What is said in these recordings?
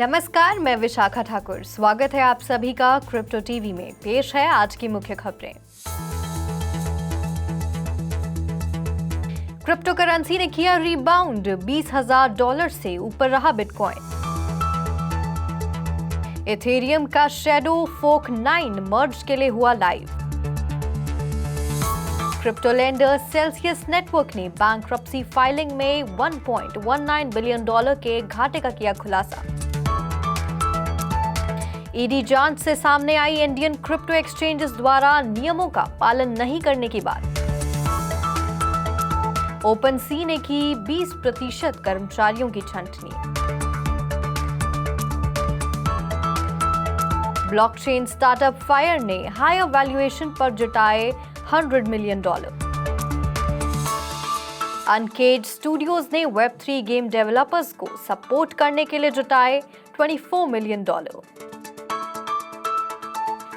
नमस्कार, मैं विशाखा ठाकुर। स्वागत है आप सभी का क्रिप्टो टीवी में। पेश है आज की मुख्य खबरें। क्रिप्टो करेंसी ने किया रीबाउंड, $20,000 से ऊपर रहा बिटकॉइन। इथेरियम का शैडो फोक 9 मर्ज के लिए हुआ live. Crypto lender Celsius network ने बैंक्रप्सी फाइलिंग में $1.19 बिलियन के घाटे का किया खुलासा। ईडी जांच से सामने आई इंडियन क्रिप्टो एक्सचेंजेस द्वारा नियमों का पालन नहीं करने की बात। ओपन सी ने की 20% कर्मचारियों की छंटनी। ब्लॉकचेन स्टार्टअप फायर ने हायर वैल्यूएशन पर जुटाए $100 मिलियन। अनकेज स्टूडियोज ने वेब3 गेम डेवलपर्स को सपोर्ट करने के लिए जुटाए $24 मिलियन।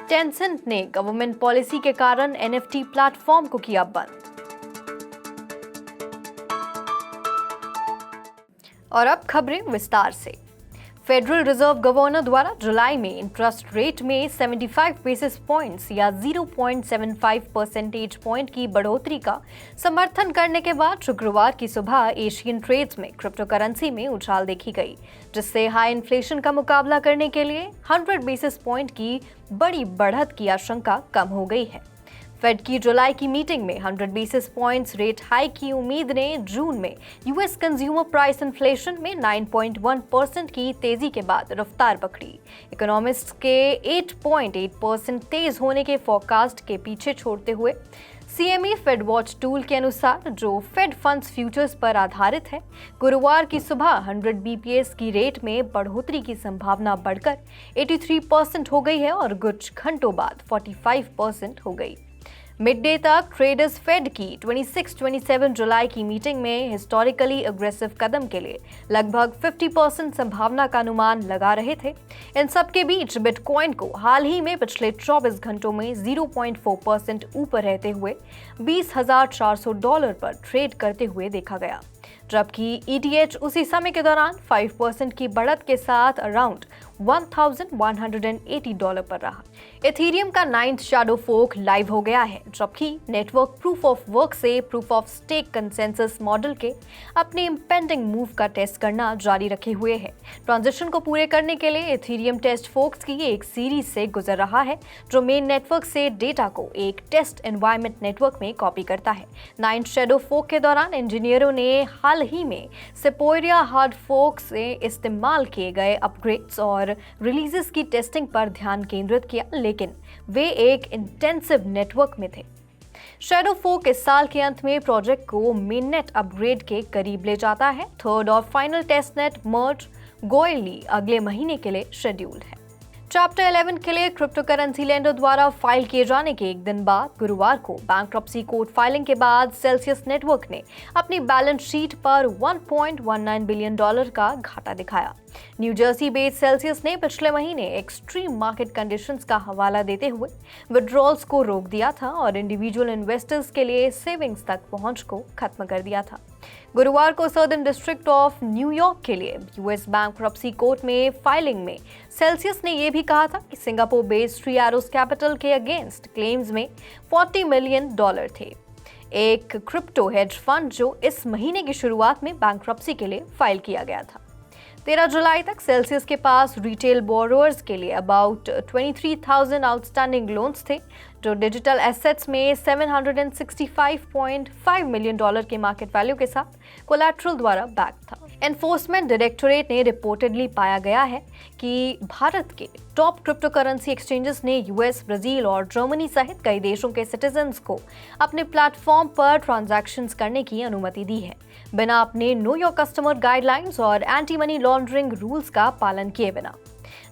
टेंसेंट ने गवर्नमेंट पॉलिसी के कारण एनएफटी प्लेटफॉर्म को किया बंद। और अब खबरें विस्तार से। फेडरल रिजर्व गवर्नर द्वारा जुलाई में इंटरेस्ट रेट में 75 बेसिस पॉइंट्स या 0.75 परसेंटेज पॉइंट की बढ़ोतरी का समर्थन करने के बाद शुक्रवार की सुबह एशियन ट्रेड्स में क्रिप्टो करेंसी में उछाल देखी गई, जिससे हाई इन्फ्लेशन का मुकाबला करने के लिए 100 बेसिस पॉइंट की बड़ी बढ़त की आशंका कम हो गई है। फेड की जुलाई की मीटिंग में 100 बेसिस पॉइंट्स रेट हाइक की उम्मीद ने जून में यूएस कंज्यूमर प्राइस इन्फ्लेशन में 9.1% की तेजी के बाद रफ्तार पकड़ी। इकोनॉमिस्ट्स के 8.8% तेज होने के फोरकास्ट के पीछे छोड़ते हुए सीएमई फेड वॉच टूल के अनुसार, जो फेड फंड्स फ्यूचर्स पर आधारित है, गुरुवार की सुबह 100 बीपीएस की रेट में बढ़ोतरी की संभावना बढ़कर 83% हो गई है और कुछ घंटों बाद 45% हो गई। मिड डे तक ट्रेडर्स फेड की 26-27 जुलाई की मीटिंग में हिस्टोरिकली अग्रेसिव कदम के लिए लगभग 50% संभावना का अनुमान लगा रहे थे। इन सब के बीच बिटकॉइन को हाल ही में पिछले 24 घंटों में 0.4% ऊपर रहते हुए $20,400 पर ट्रेड करते हुए देखा गया, जबकि ईटीएच उसी समय के दौरान 5% की बढ़त के साथ अराउंड $1,180 पर रहा। इथेरियम का 9th शैडो फोक लाइव हो गया है, जबकि नेटवर्क प्रूफ ऑफ वर्क से proof of stake consensus model के अपने इम्पेंडिंग मूव का टेस्ट करना जारी रखे हुए है। ट्रांजिशन को पूरे करने के लिए इथेरियम टेस्ट फोक्स की एक सीरीज से गुजर रहा है, जो मेन नेटवर्क से डेटा को एक टेस्ट एनवायरनमेंट नेटवर्क में कॉपी करता है। 9th शैडो फोक के दौरान इंजीनियरों ने हाल ही में सेपोरिया हार्ड फोक से इस्तेमाल किए गए अपग्रेड्स और रिलीजेस की टेस्टिंग पर ध्यान केंद्रित किया, लेकिन वे एक इंटेंसिव नेटवर्क में थे। शैडो फोक इस साल के अंत में प्रोजेक्ट को मेननेट अपग्रेड के करीब ले जाता है। थर्ड और फाइनल टेस्टनेट मर्ज गोयली अगले महीने के लिए शेड्यूल्ड है। चैप्टर 11 के लिए क्रिप्टो करेंसी लेंडर द्वारा फाइल किए जाने के एक दिन बाद गुरुवार को बैंक्रप्सी कोर्ट फाइलिंग के बाद सेल्सियस नेटवर्क ने अपनी बैलेंस शीट पर $1.19 बिलियन का घाटा दिखाया। न्यू जर्सी बेस्ड सेल्सियस ने पिछले महीने एक्सट्रीम मार्केट कंडीशंस का हवाला देते हुए विड्रॉल्स को रोक दिया था और इंडिविजुअल इन्वेस्टर्स के लिए सेविंग्स तक पहुंच को खत्म कर दिया था। गुरुवार को सदर्न डिस्ट्रिक्ट ऑफ न्यूयॉर्क के लिए यूएस बैंक्रप्सी कोर्ट में फाइलिंग में सेल्सियस ने यह भी कहा था कि Singapore based three arrows capital के अगेंस्ट क्लेम्स में $40 मिलियन थे। एक क्रिप्टो हेज फंड जो इस महीने की शुरुआत में बैंक्रप्सी के लिए फाइल किया गया था। 13 जुलाई तक सेल्सियस के पास रिटेल बोरोअर्स के लिए अबाउट 23,000 आउटस्टैंडिंग लोन्स थे, जो डिजिटल एसेट्स में $765.5 मिलियन के मार्केट वैल्यू के साथ कोलैटरल द्वारा बैक था। एनफोर्समेंट डायरेक्टोरेट ने रिपोर्टेडली पाया गया है कि भारत के टॉप क्रिप्टो करेंसी एक्सचेंजेस ने यूएस, ब्राजील और जर्मनी सहित कई देशों के सिटीजन्स को अपने प्लेटफॉर्म पर ट्रांजैक्शंस करने की अनुमति दी है, बिना अपने नो योर कस्टमर गाइडलाइंस और एंटी मनी लॉन्ड्रिंग रूल्स का पालन किए बिना।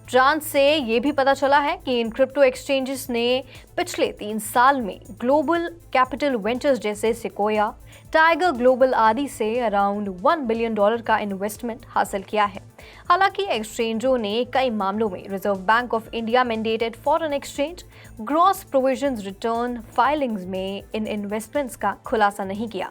जांच से ये भी पता चला है कि इन क्रिप्टो एक्सचेंजेस ने पिछले 3 साल में ग्लोबल कैपिटल वेंचर्स जैसे सिकोया, टाइगर ग्लोबल आदि से अराउंड $1 बिलियन का इन्वेस्टमेंट हासिल किया है। हालांकि एक्सचेंजों ने कई मामलों में reserve bank of India mandated foreign exchange gross provisions return filings में इन इन्वेस्टमेंट्स का खुलासा नहीं किया।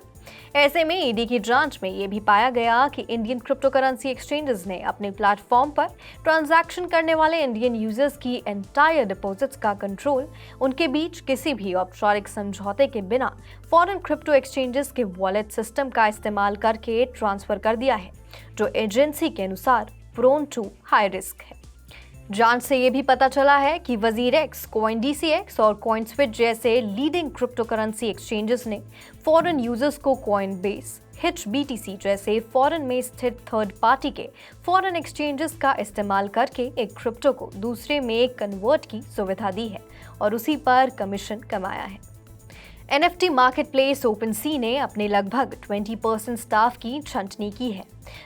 ऐसे में ईडी की जांच में ये भी पाया गया कि इंडियन क्रिप्टो करेंसी एक्सचेंजेस ने अपने प्लेटफॉर्म पर ट्रांजैक्शन करने वाले इंडियन यूजर्स की एंटायर डिपॉजिट्स का कंट्रोल उनके बीच किसी भी औपचारिक समझौते के बिना फॉरेन क्रिप्टो एक्सचेंजेस के वॉलेट सिस्टम का इस्तेमाल करके ट्रांसफर कर दिया है, जो एजेंसी के अनुसार प्रोन टू हाई रिस्क है। जांच से ये भी पता चला है कि WazirX, CoinDCX और CoinSwitch जैसे लीडिंग क्रिप्टो करेंसी एक्सचेंजेस ने फॉरेन यूजर्स को Coinbase, HitchBTC जैसे फॉरेन में स्थित थर्ड पार्टी के फॉरेन एक्सचेंजेस का इस्तेमाल करके एक क्रिप्टो को दूसरे में कन्वर्ट की सुविधा दी है और उसी पर कमीशन कमाया है। NFT मार्केटप्लेस OpenSea ने अपने लगभग 20% स्टाफ की छंटनी की है,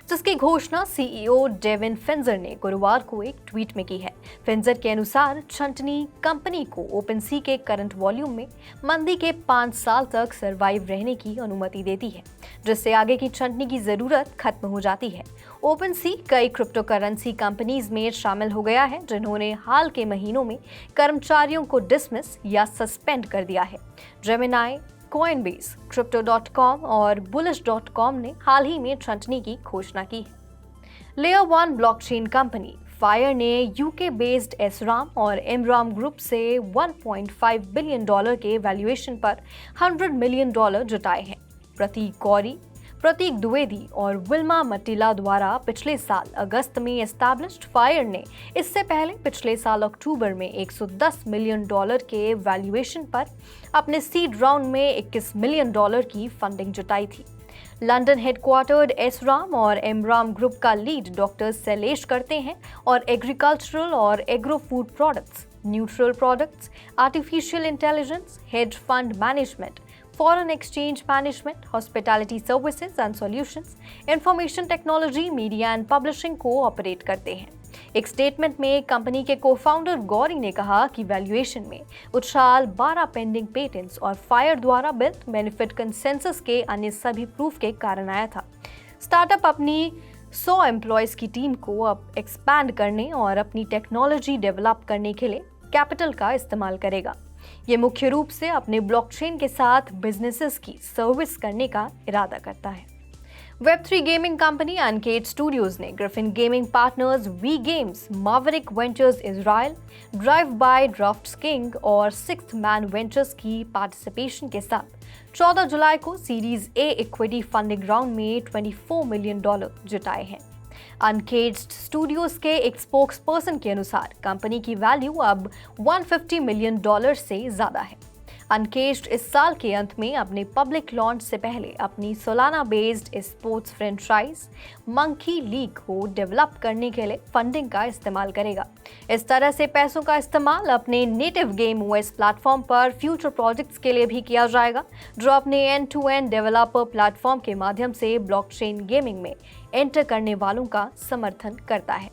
जिसकी घोषणा CEO डेविन फिंजर ने गुरुवार को एक ट्वीट में की है। फिंजर के अनुसार छंटनी कंपनी को OpenSea के करंट वॉल्यूम में मंदी के 5 साल तक सरवाइव रहने की अनुमति देती है, जिससे आगे की छंटनी की जरूरत खत्म हो जाती है। OpenSea कई क्रिप्टो करेंसी कंपनीज में शामिल हो गया है, जिन्होंने हाल के महीनों में कर्मचारियों को डिसमिस या सस्पेंड कर दिया है। जेमिनी, Coinbase, Crypto.com और Bullish.com ने हाल ही में छंटनी की घोषणा की है। लेयर 1 ब्लॉकचेन कंपनी फायर ने यूके बेस्ड एसराम और एमराम ग्रुप से $1.5 बिलियन के वैल्यूएशन पर $100 मिलियन जुटाए हैं। प्रतीक गौरी, प्रतीक द्विवेदी और विल्मा मटिला द्वारा पिछले साल अगस्त में एस्टैब्लिश्ड फायर ने इससे पहले पिछले साल अक्टूबर में $110 मिलियन के वैल्यूएशन पर अपने सीड राउंड में $21 मिलियन की फंडिंग जुटाई थी। लंदन हेडक्वार्टर्ड एसराम और एमराम ग्रुप का लीड डॉक्टर शैलेश करते हैं और एग्रीकल्चरल और agro food products, neutral products, artificial intelligence, hedge fund management, foreign exchange management, hospitality services and solutions, information technology, media and publishing को ऑपरेट करते हैं। एक स्टेटमेंट में कंपनी के को-फाउंडर गौरी ने कहा कि वैल्यूएशन में उछाल 12 पेंडिंग पेटेंट्स और फायर द्वारा बिल्ट बेनिफिट कंसेंसस के अन्य सभी प्रूफ के कारण आया था। स्टार्टअप अपनी 100 एम्प्लॉयज की टीम को अब एक्सपैंड करने और अपनी टेक्नोलॉजी डेवलप करने के लिए कैपिटल का इस्तेमाल करेगा। ये मुख्य रूप से अपने ब्लॉकचेन के साथ बिजनेसेस की सर्विस करने का इरादा करता है। Web3 gaming company Uncaged Studios ने Griffin Gaming Partners, We Games, Maverick Ventures Israel, Drive by DraftKings और सिक्स्थ मैन वेंचर्स की पार्टिसिपेशन के साथ 14 जुलाई को series A equity funding round में $24 मिलियन जुटाए हैं। अनकेज्ड स्टूडियोज के एक स्पोक्सपर्सन के अनुसार कंपनी की वैल्यू अब $150 मिलियन से ज्यादा है। अनकेज्ड इस साल के अंत में अपने पब्लिक लॉन्च से पहले अपनी Solana based sports franchise monkey league को डेवलप करने के लिए फंडिंग का इस्तेमाल करेगा। इस तरह से पैसों का इस्तेमाल अपने नेटिव गेम OS प्लेटफॉर्म पर फ्यूचर प्रोजेक्ट्स के लिए भी किया जाएगा, जो अपने end to end developer platform के माध्यम से ब्लॉकचेन गेमिंग में एंटर करने वालों का समर्थन करता है।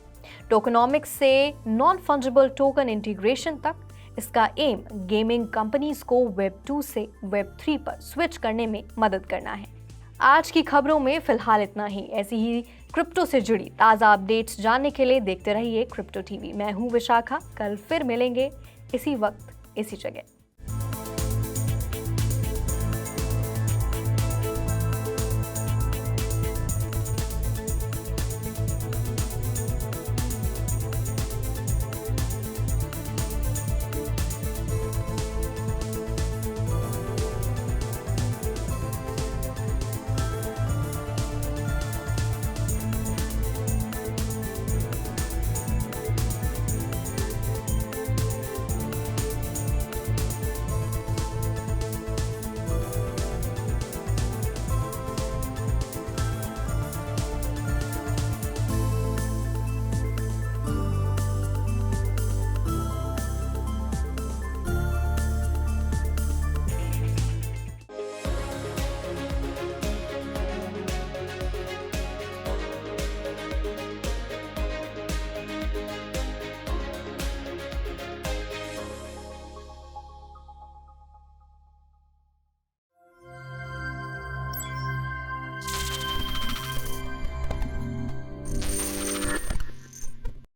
टोकनॉमिक्स से नॉन फंजिबल टोकन इंटीग्रेशन तक इसका एम गेमिंग कंपनीज को वेब 2 से वेब 3 पर स्विच करने में मदद करना है। आज की खबरों में फिलहाल इतना ही। ऐसी ही क्रिप्टो से जुड़ी ताज़ा अपडेट्स जानने के लिए देखते रहिए क्रिप्टो टीवी। मैं हूँ विशाखा, कल फिर मिलेंगे इसी वक्त इसी जगह।